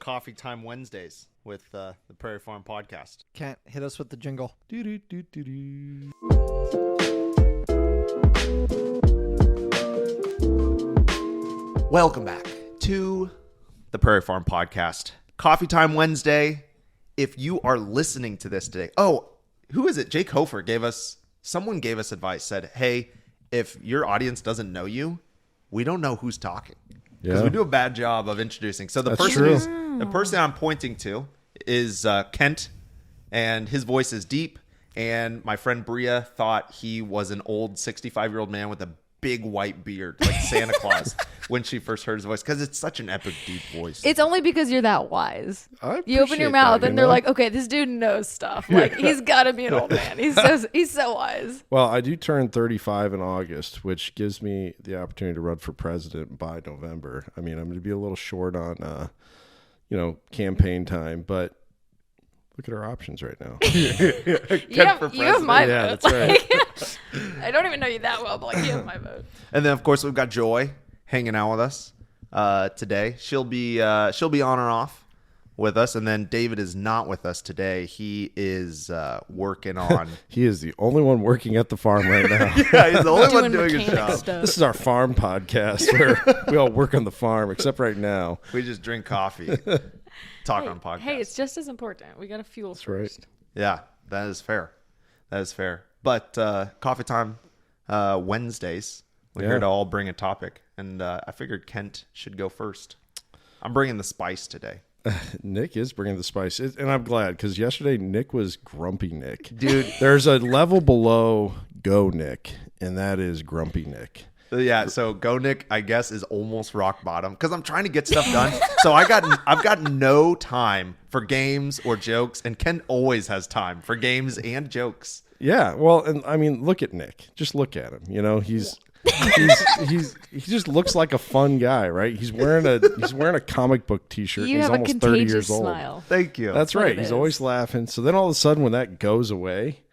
Coffee Time Wednesdays with the Prairie Farm Podcast. Can't hit us with the jingle. Welcome back to the Prairie Farm Podcast. Coffee Time Wednesday. If you are listening to this today, who is it? Jake Hofer someone gave us advice, said, hey, if your audience doesn't know you, we don't know who's talking. Because we do a bad job of introducing. So the person I'm pointing to is Kent, and his voice is deep. And my friend Bria thought he was an old 65-year-old man with a big white beard, like Santa Claus, when she first heard his voice, because it's such an epic, deep voice. It's only because you're that wise. You open your mouth and they're like, okay, this dude knows stuff. Like, he's got to be an old man. He's so wise. Well, I do turn 35 in August, which gives me the opportunity to run for president by November. I mean, I'm going to be a little short on, campaign time, but look at our options right now. you have my vote. Yeah, that's right. I don't even know you that well, but you have my vote. And then, of course, we've got Joy hanging out with us today. She'll be on or off with us. And then David is not with us today. He is working on. He is the only one working at the farm right now. Yeah, he's the only one doing his job. Stuff. This is our farm podcast where we all work on the farm, except right now. We just drink coffee, talk on podcasts. Hey, it's just as important. We got to fuel That's first. right. Yeah, that is fair. But Coffee Time Wednesdays, we're here to all bring a topic. And I figured Kent should go first. I'm bringing the spice today. Nick is bringing the spice. And I'm glad, because yesterday Nick was grumpy Nick. Dude. There's a level below Go Nick, and that is grumpy Nick. Yeah, so Go Nick, I guess, is almost rock bottom because I'm trying to get stuff done. So I've got no time for games or jokes, and Ken always has time for games and jokes. Yeah, well, and I mean, look at Nick. Just look at him. You know, he just looks like a fun guy, right? He's wearing a comic book T-shirt. You and he's have a almost 30 years contagious old. smile. Thank you. That's what right. it He's is. always laughing. So then all of a sudden, when that goes away,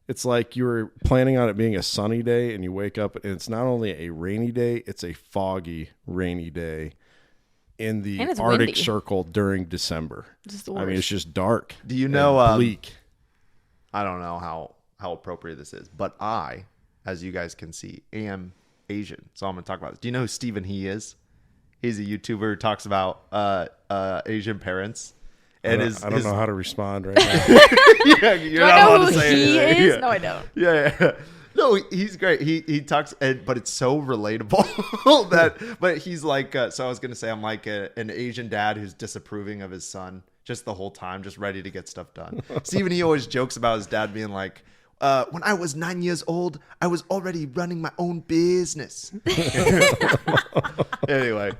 it's like you were planning on it being a sunny day, and you wake up and it's not only a rainy day, it's a foggy, rainy day in the And it's Arctic windy. Circle during December. Just the I mean, worst. it's just dark. Do you know bleak? I don't know how appropriate this is, but I, as you guys can see, am Asian. So I'm going to talk about this. Do you know who Stephen He is? He's a YouTuber who talks about Asian parents. And I don't know how to respond right now. Yeah, you're Do not I know allowed who to say he anything. is? Yeah. No, I don't. Yeah. No, he's great. He talks, but it's so relatable but he's like, so I was going to say, I'm like an Asian dad who's disapproving of his son just the whole time, just ready to get stuff done. Stephen, he always jokes about his dad being like, when I was 9 years old, I was already running my own business. Anyway,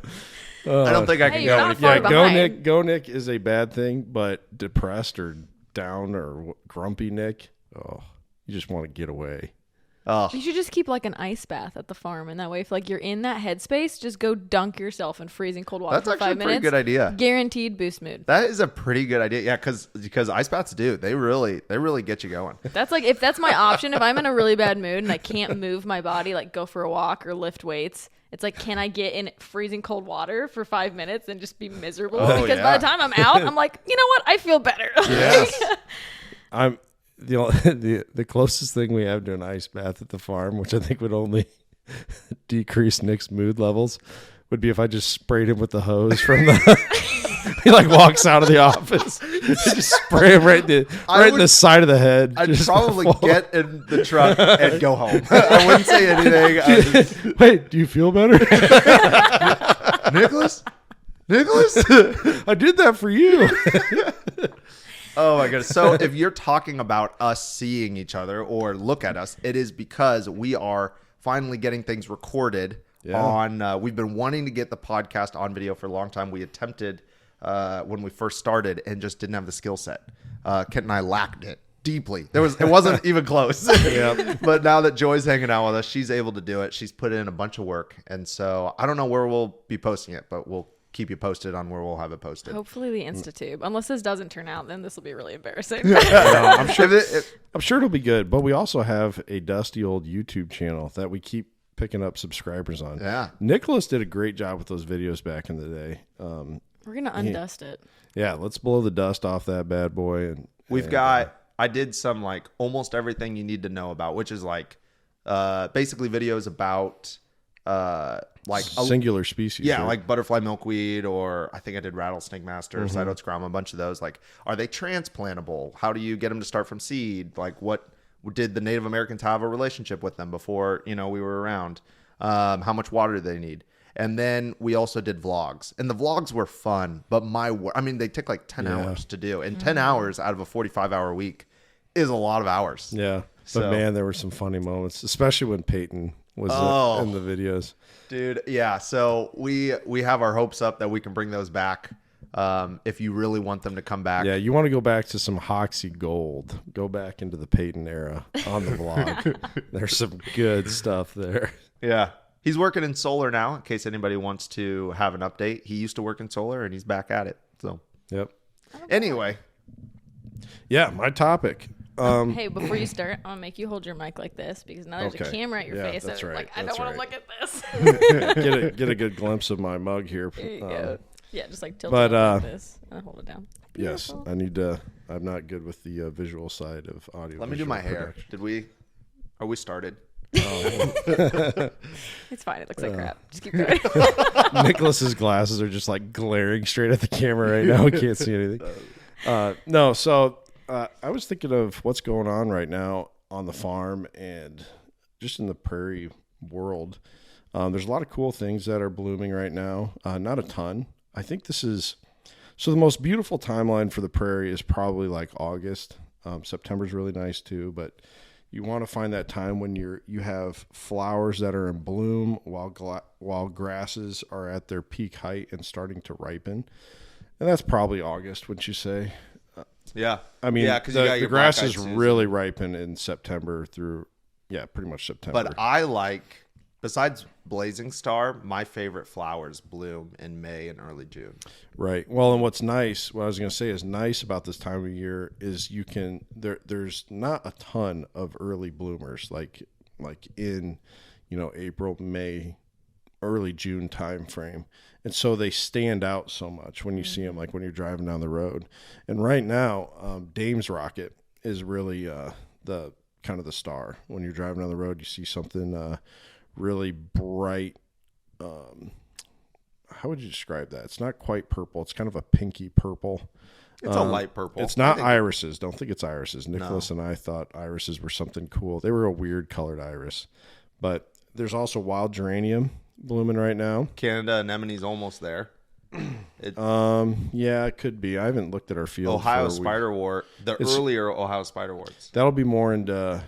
I don't think I can Hey, go you're any not far further. behind. Go Nick is a bad thing, but depressed or down or grumpy Nick, you just want to get away. You should just keep like an ice bath at the farm, and that way, if like you're in that headspace, just go dunk yourself in freezing cold water That's for actually 5 a pretty minutes. good idea. Guaranteed boost mood. That is a pretty good idea. Yeah, because ice baths they really get you going. That's like, if that's my option, if I'm in a really bad mood and I can't move my body, like go for a walk or lift weights, it's like, can I get in freezing cold water for 5 minutes and just be miserable? Because by the time I'm out, I'm like, you know what? I feel better. Yes. I'm the closest thing we have to an ice bath at the farm, which I think would only decrease Nick's mood levels, would be if I just sprayed him with the hose from the. He like walks out of the office, just spray him right in the side of the head. I'd just probably fall. get in the truck and go home. I wouldn't say anything. Wait, do you feel better? Nicholas? I did that for you. Oh my goodness. So if you're talking about us seeing each other or look at us, it is because we are finally getting things recorded on. We've been wanting to get the podcast on video for a long time. We attempted when we first started and just didn't have the skill set. Kent and I lacked it deeply. It wasn't even close. But now that Joy's hanging out with us, she's able to do it. She's put in a bunch of work. And so I don't know where we'll be posting it, but we'll keep you posted on where we'll have it posted. Hopefully the InstaTube. Unless this doesn't turn out, then this will be really embarrassing. I'm sure it'll be good. But we also have a dusty old YouTube channel that we keep picking up subscribers on. Yeah. Nicholas did a great job with those videos back in the day. We're going to undust it. Yeah, let's blow the dust off that bad boy. And We've got, I did some like almost everything you need to know about, which is like basically videos about like singular species. Yeah, right? like butterfly milkweed, or I think I did rattlesnake master, Cytoxgrama, a bunch of those. Like, are they transplantable? How do you get them to start from seed? Like, what did the Native Americans have a relationship with them before, we were around? How much water do they need? And then we also did vlogs, and the vlogs were fun, but they take like 10 hours to do, and 10 hours out of a 45-hour week is a lot of hours. Yeah. But man, there were some funny moments, especially when Peyton was in the videos. Dude, yeah. So we have our hopes up that we can bring those back if you really want them to come back. Yeah, you want to go back to some Hoksey gold. Go back into the Peyton era on the vlog. There's some good stuff there. Yeah. He's working in solar now, in case anybody wants to have an update. He used to work in solar, and he's back at it. So, yep. Anyway. Yeah, my topic. Hey, before you start, I'm going to make you hold your mic like this, because now there's a camera at your face. That's right. I don't want to look at this. Get a good glimpse of my mug here. There you go. Yeah, just like tilt it up like this and hold it down. Beautiful. Yes, I need to. I'm not good with the visual side of audio. Let me do my hair. Are we started? It's fine. It looks like crap. Just keep going. Nicholas's glasses are just like glaring straight at the camera right now. We can't see anything. No, so I was thinking of what's going on right now on the farm and just in the prairie world. There's a lot of cool things that are blooming right now. Not a ton. I think this is so the most beautiful timeline for the prairie is probably like August. September's really nice too, but you want to find that time when you have flowers that are in bloom while grasses are at their peak height and starting to ripen. And that's probably August, wouldn't you say? Yeah. I mean, because the grasses really ripen in September through, pretty much September. But I like, besides Blazing Star, my favorite flowers bloom in May and early June. Right. Well, and what I was going to say is nice about this time of year is there's not a ton of early bloomers like in, April, May, early June time frame. And so they stand out so much when you see them, like when you're driving down the road. And right now, Dame's Rocket is really the kind of the star. When you're driving down the road, you see something really bright. How would you describe that? It's not quite purple. It's kind of a pinky purple. It's a light purple. It's not irises. Don't think it's irises. Nicholas and I thought irises were something cool. They were a weird colored iris. But there's also wild geranium blooming right now. Canada anemone's almost there. Yeah, it could be. I haven't looked at our field. Ohio spiderwort, earlier Ohio spiderworts. That'll be more into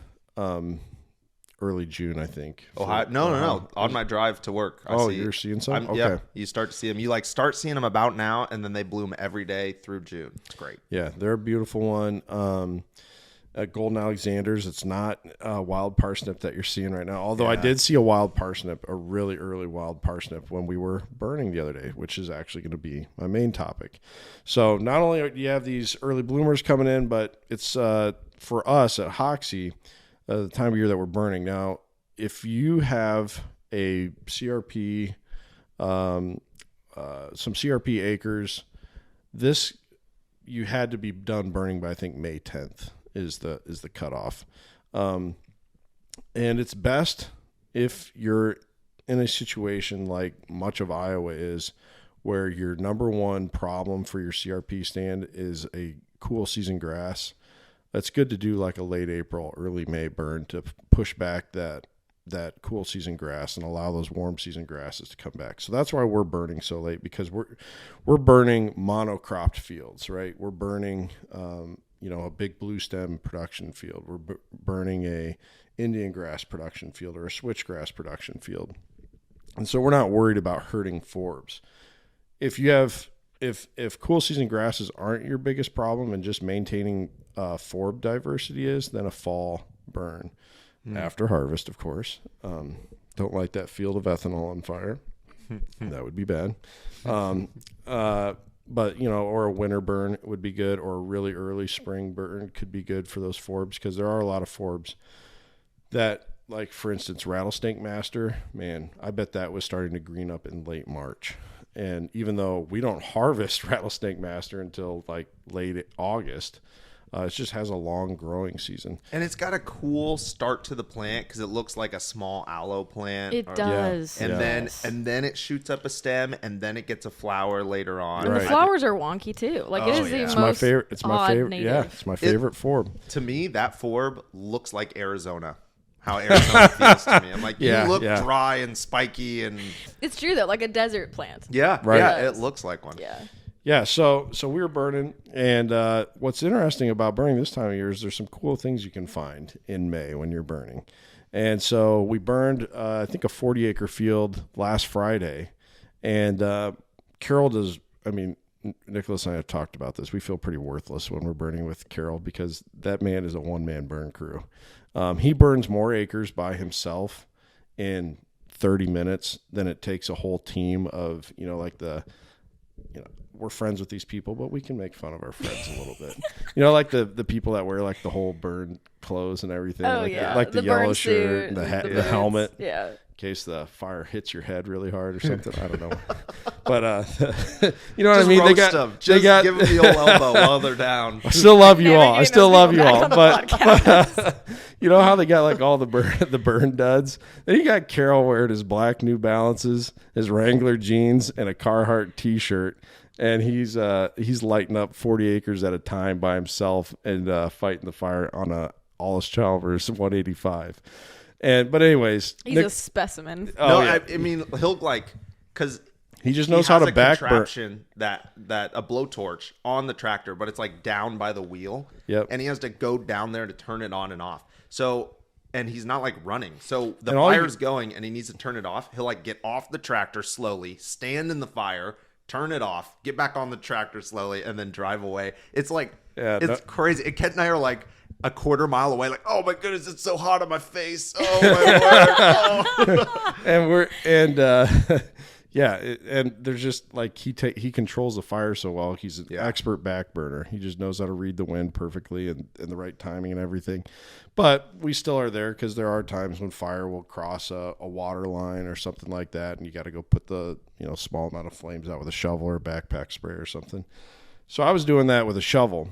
early June, I think. Ohio? No. On my drive to work, you're seeing some? Okay. Yeah, you start to see them. You start seeing them about now, and then they bloom every day through June. It's great. Yeah, they're a beautiful one. At Golden Alexander's, it's not a wild parsnip that you're seeing right now. Although I did see a wild parsnip, a really early wild parsnip when we were burning the other day, which is actually going to be my main topic. So not only do you have these early bloomers coming in, but it's for us at Hoksey, the time of year that we're burning. Now, if you have a CRP, some CRP acres, you had to be done burning by, I think, May 10th. Is the cutoff, and it's best if you're in a situation like much of Iowa is, where your number one problem for your CRP stand is a cool season grass. That's good to do like a late April, early May burn to push back that cool season grass and allow those warm season grasses to come back. So that's why we're burning so late, because we're burning monocropped fields, right? We're burning a big blue stem production field. We're burning a Indian grass production field or a switchgrass production field. And so we're not worried about hurting forbs. If cool season grasses aren't your biggest problem and just maintaining forb diversity is, then a fall burn after harvest, of course. Don't light that field of ethanol on fire. That would be bad. But, or a winter burn would be good, or a really early spring burn could be good for those forbs, because there are a lot of forbs that, like, for instance, Rattlesnake Master, man, I bet that was starting to green up in late March. And even though we don't harvest rattlesnake master until like late August, it just has a long growing season. And it's got a cool start to the plant because it looks like a small aloe plant. It does. And Yes. then it shoots up a stem, and then it gets a flower later on. And the flowers are wonky too. Like it is the It's most my favorite. It's my odd favorite. native. Yeah, it's my favorite form. To me, that forb looks like Arizona. How Arizona feels to me. I'm like, you look dry and spiky, and It's true though, like a desert plant. Right. Yeah, it looks like one. Yeah. Yeah, so we were burning, and what's interesting about burning this time of year is there's some cool things you can find in May when you're burning. And so we burned, I think, a 40-acre field last Friday, and Carol does, I mean, Nicholas and I have talked about this. We feel pretty worthless when we're burning with Carol because that man is a one-man burn crew. He burns more acres by himself in 30 minutes than it takes a whole team of, we're friends with these people, but we can make fun of our friends a little bit. Like the people that wear like the whole burn clothes and everything, like the yellow shirt and the helmet, in case the fire hits your head really hard or something. I don't know, but you know what I mean. They got give them the old elbow while they're down. I still love you all. I still love you all, but you know how they got like all the burn duds. Then you got Carol wearing his black New Balances, his Wrangler jeans, and a Carhartt T-shirt. And he's lighting up 40 acres at a time by himself and fighting the fire on a Allis Chalmers 185. But anyways, he's a specimen. I mean he'll because he just knows how to back contraption that a blowtorch on the tractor, but it's like down by the wheel. Yep. And he has to go down there to turn it on and off. So. And he's not like running. So the fire's going and he needs to turn it off. He'll like get off the tractor slowly, stand in the fire, turn it off, get back on the tractor slowly, and then drive away. It's like, it's crazy. And Kent and I are like a quarter mile away, like, oh my goodness, it's so hot on my face. Oh my word. Oh. And there's just like he controls the fire so well. He's an expert back burner. He just knows how to read the wind perfectly and the right timing and everything. But we still are there because there are times when fire will cross a water line or something like that, and you got to go put the small amount of flames out with a shovel or a backpack spray or something. So I was doing that with a shovel,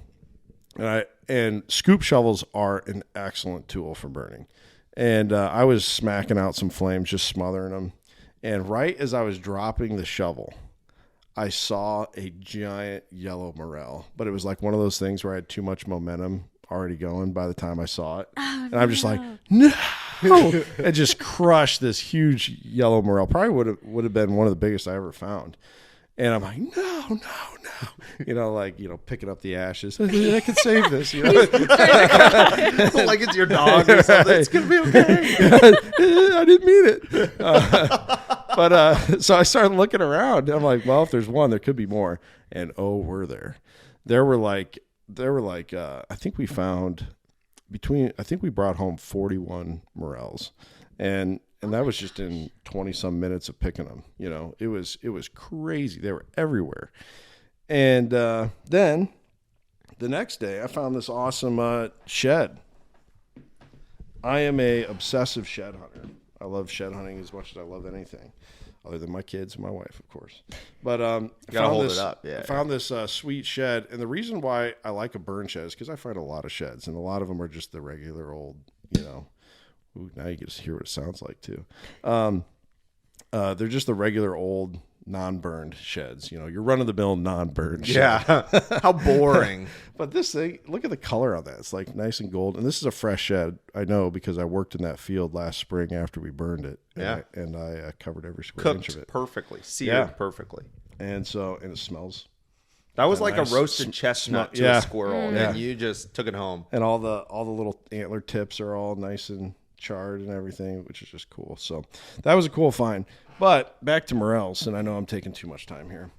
and scoop shovels are an excellent tool for burning. And I was smacking out some flames, just smothering them. And right as I was dropping the shovel, I saw a giant yellow morel. But it was like one of those things where I had too much momentum already going by the time I saw it. And I'm just like, no! It just crushed this huge yellow morel. Probably would have been one of the biggest I ever found. And I'm like, no. Picking up the ashes. I can save this. Like it's your dog or something. It's going to be okay. I didn't mean it. So I started looking around. I'm like, well, if there's one, there could be more. And were there. There were like, I think we found we brought home 41 morels. And that was just in 20 some minutes of picking them. It was crazy. They were everywhere. And then the next day I found this awesome shed. I am a obsessive shed hunter. I love shed hunting as much as I love anything, other than my kids and my wife, of course. But I found this sweet shed. And the reason why I like a burn shed is because I find a lot of sheds, and a lot of them are just the regular old, Ooh, now you get to hear what it sounds like too. They're just the regular old non-burned sheds. Your run-of-the-mill non-burned shed. Yeah, how boring. But this thing, look at the color on that. It's like nice and gold. And this is a fresh shed. I know because I worked in that field last spring after we burned it. And I covered every square inch of it. Perfectly, seared perfectly. And it smells. That was like nice a roasted chestnut to a squirrel, and you just took it home. And all the little antler tips are all nice and charred and everything, which is just cool. So that was a cool find. But back to morels, and I know I'm taking too much time here.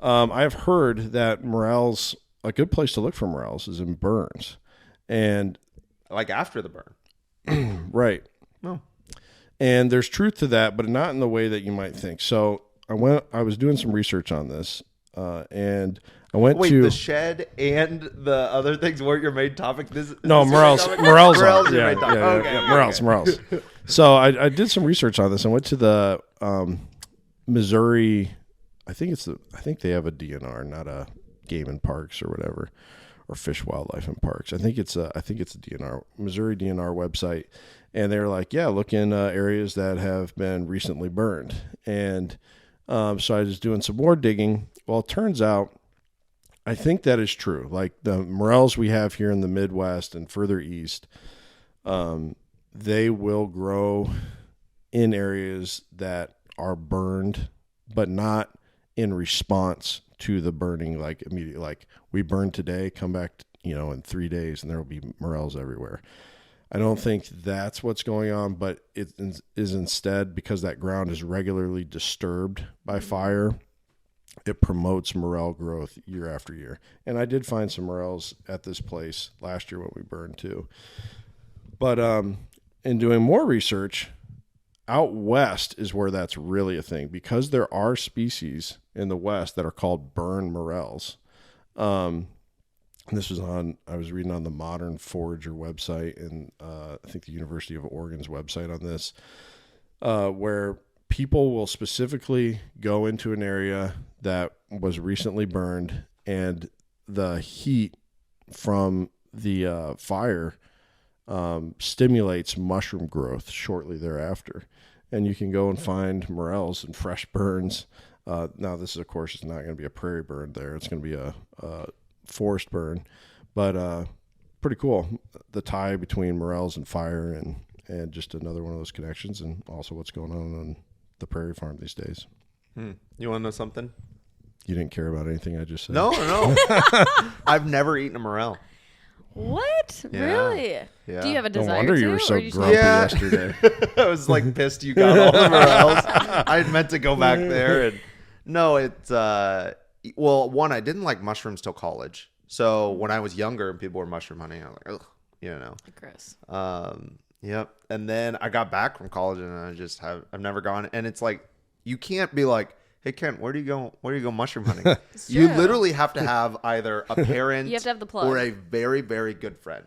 I've heard that morels, a good place to look for morels is in burns, and like after the burn, right? No, and there's truth to that, but not in the way that you might think. So I was doing some research on this, and I went to the shed and the other things weren't your main topic. Morels. Morels. Okay. So I did some research on this. I went to the Missouri, I think they have a DNR, not a game and parks or whatever, or fish, wildlife and parks. I think it's a DNR, Missouri DNR website. And they're like, yeah, look in areas that have been recently burned. And so I was doing some more digging. Well, it turns out, I think that is true. Like the morels we have here in the Midwest and further east, they will grow in areas that are burned, but not in response to the burning, like immediately. Like we burn today, come back, in 3 days, and there will be morels everywhere. I don't think that's what's going on, but it is instead, because that ground is regularly disturbed by fire, it promotes morel growth year after year. And I did find some morels at this place last year when we burned too. But in doing more research, out west is where that's really a thing, because there are species in the west that are called burn morels. This was I was reading on the Modern Forager website, and I think the University of Oregon's website on this, where people will specifically go into an area that was recently burned, and the heat from the fire stimulates mushroom growth shortly thereafter. And you can go and find morels and fresh burns. Now, this is, of course, it's not going to be a prairie burn there. It's going to be a forest burn, but pretty cool. The tie between morels and fire, and just another one of those connections, and also what's going on the Prairie Farm these days. You want to know something? You didn't care about anything I just said? No. I've never eaten a morel. What? Yeah. Really? Yeah. Do you have a No desire wonder to? you were so or you just- grumpy Yeah. yesterday. I was like pissed you got all the morels. I had meant to go back there, and no, it's well, one, I didn't like mushrooms till college. So when I was younger and people were mushroom hunting, I was like, ugh, Gross. Yep. And then I got back from college, and I've never gone. And it's like, you can't be like, hey Kent, where do you go mushroom hunting? You true. literally have to have either a parent You have to have the plug. or a very, very good friend.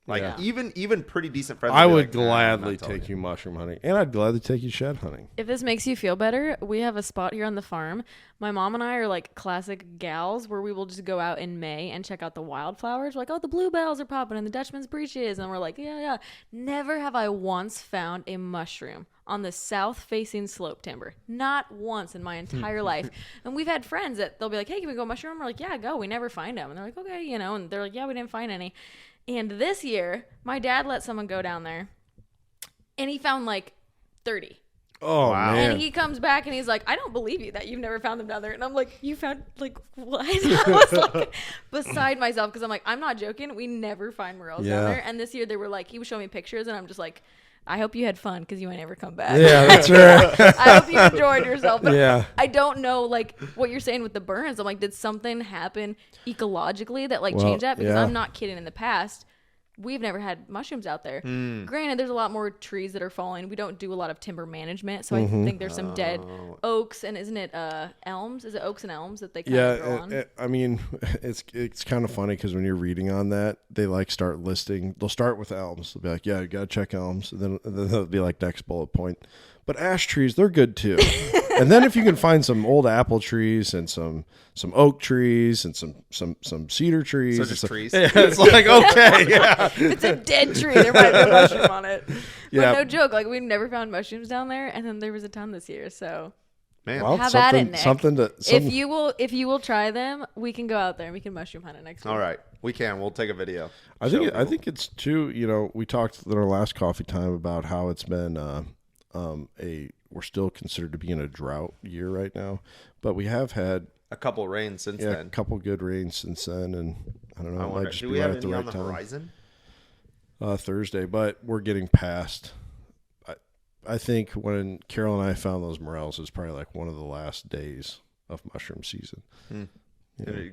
Like Yeah. even pretty decent friends. I be would like, "Nah, I'm not gladly telling take you mushroom hunting, and I'd gladly take you shed hunting. If this makes you feel better, we have a spot here on the farm. My mom and I are like classic gals where we will just go out in May and check out the wildflowers. We're like, oh, the bluebells are popping and the Dutchman's breeches. And we're like, yeah. Never have I once found a mushroom on the south-facing slope timber. Not once in my entire life. And we've had friends that they'll be like, hey, can we go mushroom? We're like, yeah, go. We never find them. And they're like, okay, and they're like, yeah, we didn't find any. And this year, my dad let someone go down there, and he found like 30. Oh, Wow. man. And he comes back and he's like, I don't believe you that you've never found them down there. And I'm like, you found, like, what? I was like beside myself because I'm like, I'm not joking. We never find morels down there. And this year they were like, he was showing me pictures, and I'm just like, I hope you had fun because you ain't ever come back. Yeah, that's right. I hope you enjoyed yourself. But Yeah. I don't know, like, what you're saying with the burns. I'm like, did something happen ecologically that, like, Well, changed that? Because yeah. I'm not kidding. In the past, we've never had mushrooms out there. Granted, there's a lot more trees that are falling. We don't do a lot of timber management, so I think there's some dead oaks, and isn't it elms? Is it oaks and elms that they kind of grow on? I mean, it's kind of funny because when you're reading on that, they like start listing. They'll start with elms. They'll be like, yeah, you gotta check elms, and then they'll be like, next bullet point. But ash trees, they're good too. And then if you can find some old apple trees and some oak trees and some cedar trees, So and just some- trees? Yeah, it's like okay, yeah. If it's a dead tree, there might be a mushroom on it. But Yeah. no joke, like, we've never found mushrooms down there, and then there was a ton this year. So Man, Well, have at it, something Nick. to something, if you will try them, we can go out there and we can mushroom hunt it next week. all right, we can. We'll take a video. I Show think people. it's too. We talked in our last coffee time about how it's been we're still considered to be in a drought year right now, but we have had a couple rains since a then. couple good rains since then, and I don't know. I It might wonder, just do be we right have at the any right on the time. horizon? Thursday, but we're getting past. I think when Carol and I found those morels, it was probably like one of the last days of mushroom season.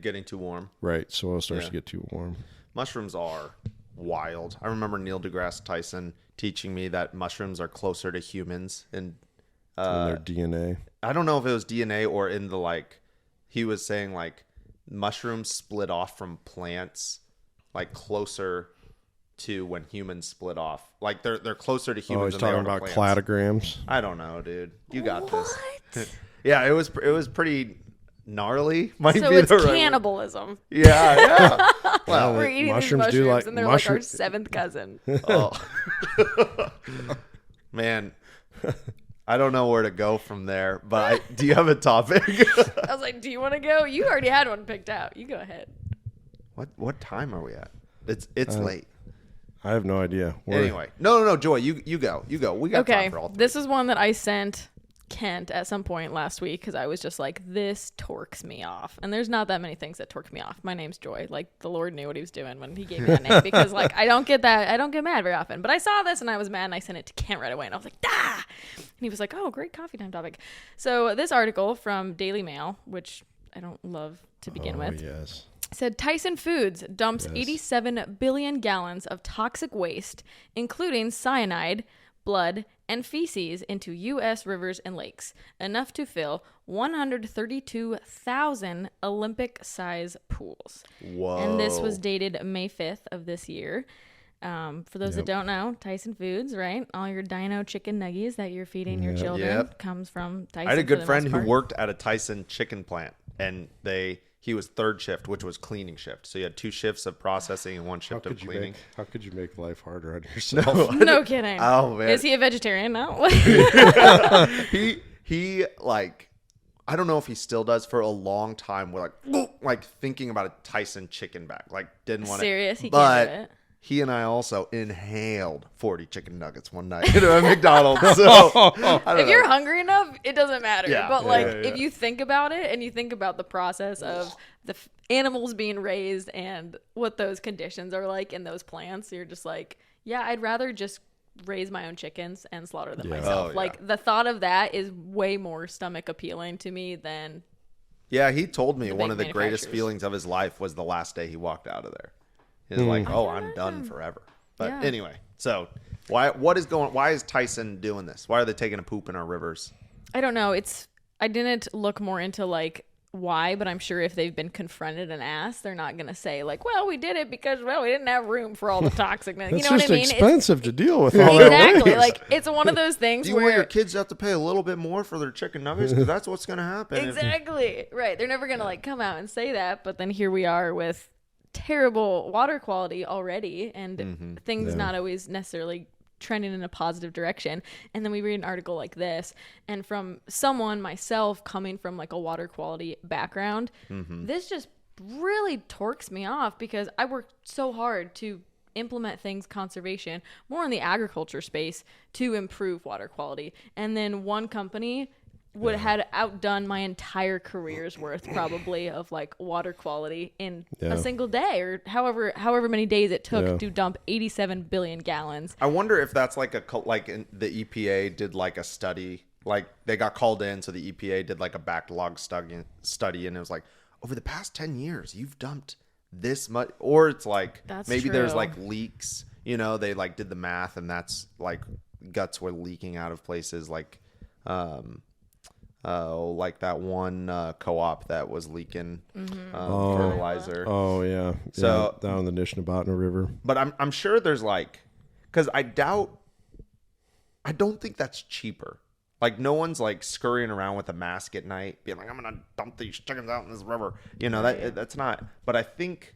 Getting too warm. Right, soil starts Yeah. to get too warm. Mushrooms are wild. I remember Neil deGrasse Tyson teaching me that mushrooms are closer to humans, and And their DNA. I don't know if it was DNA or in the, like, he was saying like mushrooms split off from plants like closer to when humans split off. Like they're closer to Oh, humans he's than they talking are to about plants. cladograms. I don't know, dude. You got What? this. Yeah, it was pretty gnarly might So be it's the right word. cannibalism. Yeah. Well, We're eating mushrooms these do mushrooms, like- and they're like our mushroom- seventh cousin. Oh. Man, I don't know where to go from there, but do you have a topic? I was like, do you want to go? You already had one picked out. You go ahead. What time are we at? It's late. I have no idea. Anyway, no, Joy, you go. We got Okay, time for all three. this is one that I sent Kent at some point last week because I was just like, this torques me off. And there's not that many things that torque me off. My name's Joy. Like, the Lord knew what he was doing when he gave me that name because, like, I don't get mad very often. But I saw this and I was mad and I sent it to Kent right away. And I was like, "Ah!" And he was like, "Oh, great coffee time topic." So this article from Daily Mail, which I don't love to begin with, Yes. said Tyson Foods dumps Yes. 87 billion gallons of toxic waste, including cyanide, blood, and feces into U.S. rivers and lakes, enough to fill 132,000 Olympic-size pools. Whoa. And this was dated May 5th of this year. For those that don't know, Tyson Foods, right? All your Dino chicken nuggies that you're feeding your children comes from Tyson. I had a for good the friend most who part. worked at a Tyson chicken plant, and he was third shift, which was cleaning shift. So you had 2 shifts of processing and 1 shift of cleaning. How could you make life harder on yourself? No kidding. Oh, man. Is he a vegetarian now? He like, I don't know if he still does. For a long time, we're like thinking about a Tyson chicken back. Like, didn't want Serious? it. He But can't do it. he and I also inhaled 40 chicken nuggets one night at McDonald's. So I don't If you're know. hungry enough, it doesn't matter. Yeah. But Yeah, like, yeah, yeah. if you think about it and you think about the process of the animals being raised and what those conditions are like in those plants, you're just like, yeah, I'd rather just raise my own chickens and slaughter them myself. Oh, yeah. Like, the thought of that is way more stomach appealing to me than Yeah, he told me The one big of the greatest manufacturers. feelings of his life was the last day he walked out of there. He was like, "Oh, I'm done forever." But Yeah. anyway, so why is Tyson doing this? Why are they taking a poop in our rivers? I don't know. I didn't look more into like why, but I'm sure if they've been confronted and asked, they're not going to say like, well, we did it because, well, we didn't have room for all the toxic. You know It's what just I mean? expensive to deal with all that Exactly. waste. Like, it's one of those things Do you where want your kids to have to pay a little bit more for their chicken nuggets? Because that's what's going to happen. exactly right. They're never going to like come out and say that, but then here we are with terrible water quality already, and things not always necessarily trending in a positive direction. And then we read an article like this, and from someone, myself, coming from like a water quality background, this just really torques me off because I worked so hard to implement things conservation more in the agriculture space to improve water quality, and then one company had outdone my entire career's worth probably of like water quality in a single day, or however many days it took to dump 87 billion gallons. I wonder if that's like the EPA did like a study, like they got called in, so the EPA did like a backlog study, and it was like, over the past 10 years, you've dumped this much, or it's like That's maybe there's true. like leaks. They like did the math, and that's like guts were leaking out of places like like that one co-op that was leaking fertilizer. Oh yeah. So- down the Nishnabotna River. But I'm sure there's like, because I don't think that's cheaper. Like, no one's like scurrying around with a mask at night being like, I'm gonna dump these chickens out in this river. That's not. But I think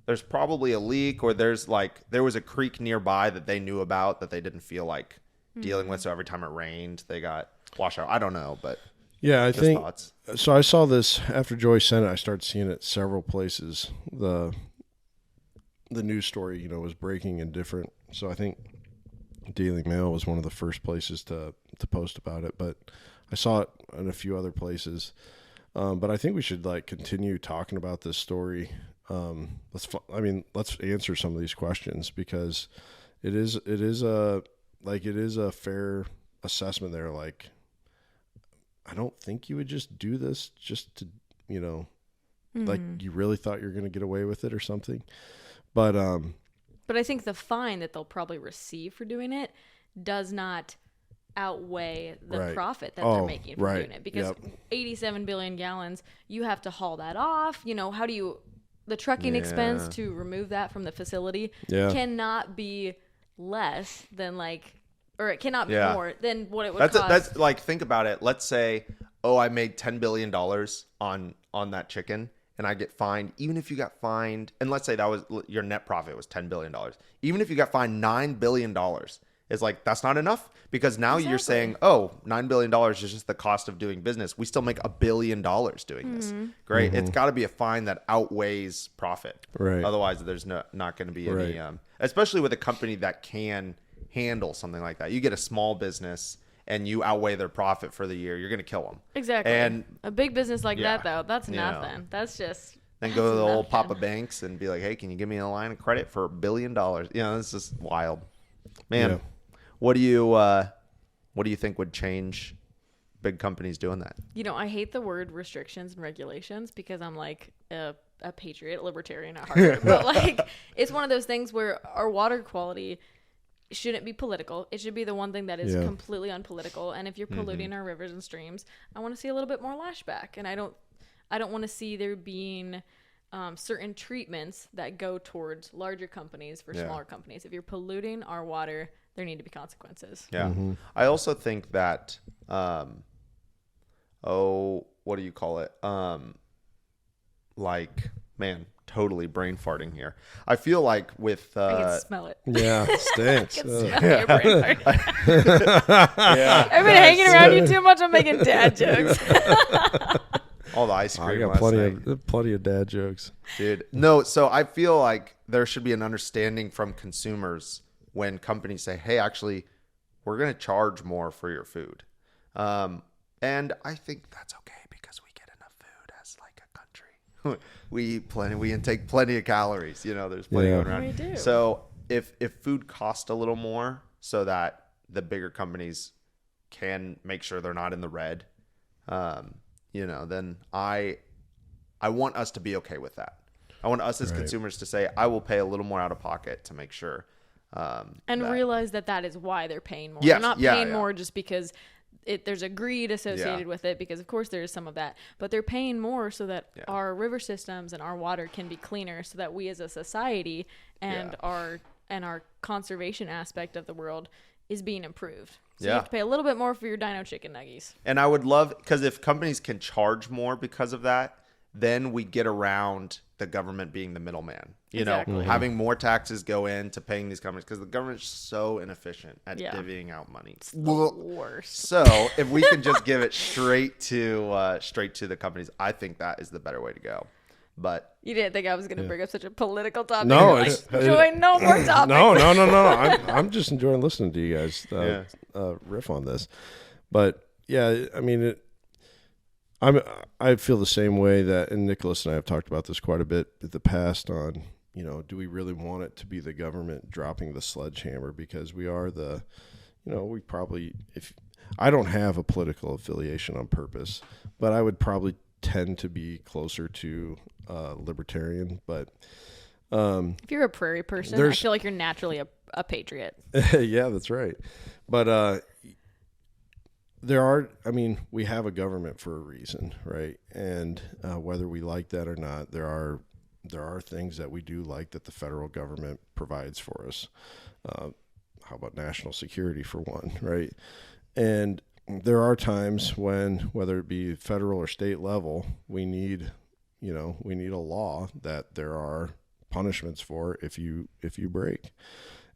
there's probably a leak, or there was a creek nearby that they knew about that they didn't feel like dealing with. So every time it rained, they got washed out. I don't know, but Yeah, I just think thoughts. so. I saw this after Joy sent it. I started seeing it several places. The news story, was breaking and different. So I think Daily Mail was one of the first places to post about it, but I saw it in a few other places. But I think we should like continue talking about this story. Let's answer some of these questions, because it is a fair assessment there. Like, I don't think you would just do this just to, like you really thought you were going to get away with it or something. But I think the fine that they'll probably receive for doing it does not outweigh the Right. profit that Oh, they're making from right. doing it, because Yep. 87 billion gallons, you have to haul that off. How do you, the trucking expense Yeah. to remove that from the facility Yeah. cannot be less than or it cannot be Yeah. more than what it would That's cost. that's like, think about it. Let's say oh, I made $10 billion on that chicken, and I get fined, even if you got fined, and let's say that was your net profit was $10 billion. Even if you got fined $9 billion, it's like, that's not enough, because now you're saying, oh, $9 billion is just the cost of doing business. We still make $1 billion doing this. Great. It's got to be a fine that outweighs profit. Right. Otherwise, there's not going to be any, especially with a company that can handle something like that. You get a small business and you outweigh their profit for the year, you're going to kill them. Exactly. And a big business like that, though, that's nothing. That's just... Then go to the old Papa Banks and be like, hey, can you give me a line of credit for $1 billion? This is wild. Man. Yeah. What do you think would change big companies doing that? I hate the word restrictions and regulations because I'm like a patriot, libertarian at heart. But like, it's one of those things where our water quality shouldn't be political. It should be the one thing that is completely unpolitical. And if you're polluting our rivers and streams, I want to see a little bit more lashback. And I don't want to see there being certain treatments that go towards larger companies for smaller companies. If you're polluting our water, there need to be consequences. Yeah. I also think that, what do you call it? Totally brain farting here. I feel like with... I can smell it. Yeah, it stinks. I can smell your brain farting. I've been hanging around you too much. I'm making dad jokes. All the ice cream. I got plenty of dad jokes. Dude. No, so I feel like there should be an understanding from consumers when companies say, hey, actually, we're going to charge more for your food. And I think that's okay because we get enough food as like a country. we intake plenty of calories. There's plenty going around. We do. So if food costs a little more so that the bigger companies can make sure they're not in the red, then I want us to be okay with that. I want us as consumers to say, I will pay a little more out of pocket to make sure. Realize that is why they're paying more. Yes, they're not paying more just because there's a greed associated with it, because of course there is some of that, but they're paying more so that our river systems and our water can be cleaner, so that we as a society and our conservation aspect of the world is being improved. So you have to pay a little bit more for your Dino chicken nuggies. And I would love, because if companies can charge more because of that, then we get around the government being the middleman. Having more taxes go into paying these companies, because the government is so inefficient at divvying out money. It's the worst. So if we can just give it straight to the companies, I think that is the better way to go. But you didn't think I was going to bring up such a political topic? No, no more topics. No. I'm just enjoying listening to you guys riff on this. But yeah, I mean, I feel the same way that, and Nicholas and I have talked about this quite a bit in the past on, do we really want it to be the government dropping the sledgehammer? Because we are we probably, if I don't have a political affiliation on purpose, but I would probably tend to be closer to libertarian. But if you're a prairie person, I feel like you're naturally a patriot. Yeah, that's right. But we have a government for a reason, right? And whether we like that or not, there are things that we do like that the federal government provides for us. How about national security for one, right? And there are times when, whether it be federal or state level, we need a law that there are punishments for if you break.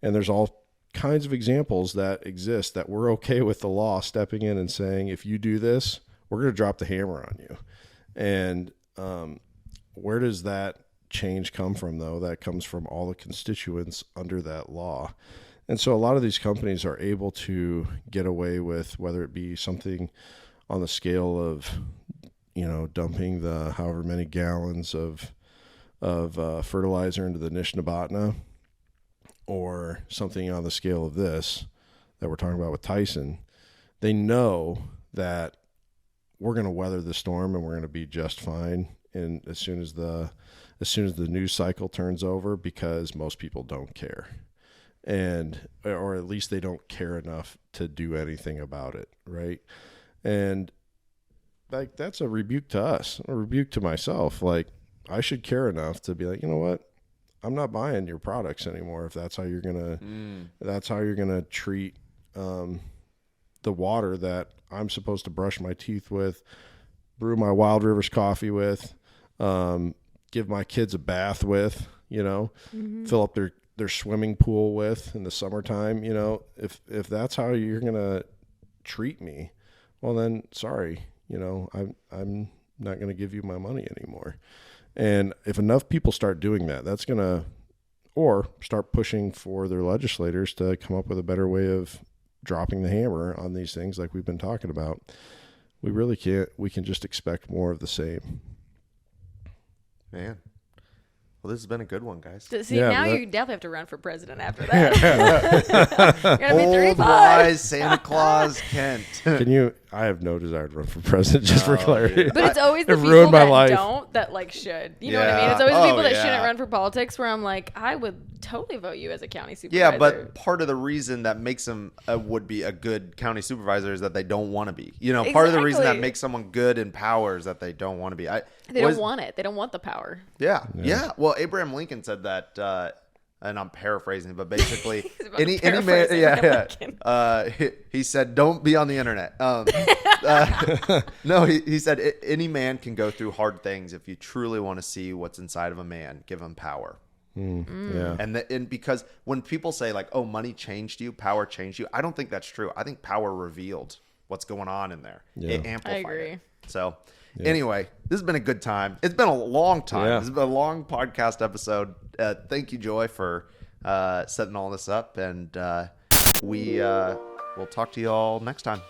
And there's all kinds of examples that exist that we're okay with the law stepping in and saying, if you do this, we're going to drop the hammer on you. And where does that change come from, though? That comes from all the constituents under that law. And so a lot of these companies are able to get away with, whether it be something on the scale of, dumping the however many gallons of fertilizer into the Nishnabotna, or something on the scale of this that we're talking about with Tyson. They know that we're going to weather the storm and we're going to be just fine. And as soon as the news cycle turns over, because most people don't care, or at least they don't care enough to do anything about it, right? And like, that's a rebuke to us, a rebuke to myself. Like, I should care enough to be like, you know what? I'm not buying your products anymore if that's how you're gonna treat the water that I'm supposed to brush my teeth with, brew my Wild Rivers coffee with, give my kids a bath with, fill up their swimming pool with in the summertime, if that's how you're going to treat me, well then, sorry, I'm not going to give you my money anymore. And if enough people start doing that, that's going to, or start pushing for their legislators to come up with a better way of dropping the hammer on these things like we've been talking about. We can just expect more of the same. Man. Well, this has been a good one, guys. See, now you definitely have to run for president after that. You're going to be 35. Old wise Santa Claus Kent. I have no desire to run for president, just for clarity. But it's always the people that don't that should. You know what I mean? It's always the people that shouldn't run for politics where I'm like, I would totally vote you as a county supervisor. Yeah, but part of the reason that makes them would be a good county supervisor is that they don't want to be. Part of the reason that makes someone good in power is that they don't want to be. They don't want it. They don't want the power. Yeah. Well, Abraham Lincoln said that, and I'm paraphrasing, but basically, any man, he said, "Don't be on the internet." No, he said any man can go through hard things if you truly want to see what's inside of a man. Give him power. Yeah, and because when people say like, "Oh, money changed you, power changed you," I don't think that's true. I think power revealed what's going on in there. Yeah. It amplified I agree. it. So. Yeah. Anyway, this has been a good time. It's been a long time. Yeah. This has been a long podcast episode. Thank you, Joy, for setting all this up. And we'll talk to you all next time.